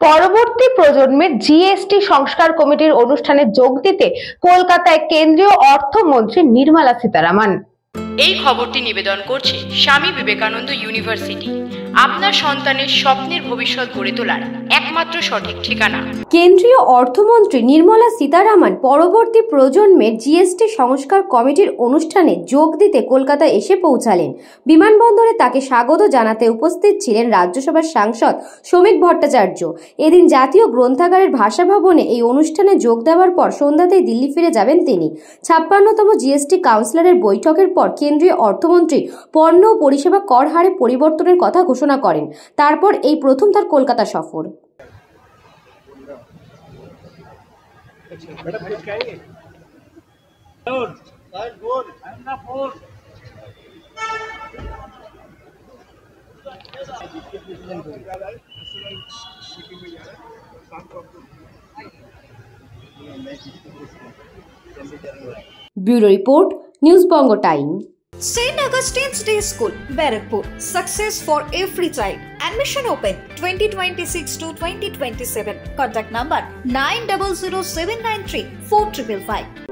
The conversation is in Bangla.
পরবর্তী প্রজন্মের জিএসটি সংস্কার কমিটির অনুষ্ঠানে যোগ দিতে কলকাতায় কেন্দ্রীয় অর্থমন্ত্রী নির্মলা সীতারামন। এই খবরটি নিবেদন করছে স্বামী বিবেকানন্দ ইউনিভার্সিটি, আপনার সন্তানের স্বপ্নের ভবিষ্যৎ গড়ে তোলার একমাত্র সঠিক ঠিকানা। কেন্দ্রীয় অর্থমন্ত্রী নির্মলা সীতারামন পরবর্তী প্রজন্মের জিএসটি সংস্কার কমিটির অনুষ্ঠানে যোগ দিতে কলকাতায় এসে পৌঁছালেন। বিমানবন্দরে তাকে স্বাগত জানাতে উপস্থিত ছিলেন রাজ্যসভার সাংসদ শ্রমিক ভট্টাচার্য। এদিন জাতীয় গ্রন্থাগারের ভাষা ভবনে এই অনুষ্ঠানে যোগ দেওয়ার পর সন্ধ্যাতেই দিল্লি ফিরে যাবেন তিনি। 56তম জিএসটি কাউন্সিলের বৈঠকের পর কেন্দ্রীয় অর্থমন্ত্রী পণ্য ও পরিষেবা কর হারে পরিবর্তনের কথা ঘোষণা করেন। তারপর এই প্রথম তার কলকাতা সফর। Bureau Report, News Bongo Time. St. Augustine's Day School, Barakpur. Success for every child. Admission open 2026 to 2027. Contact number 900793 4555.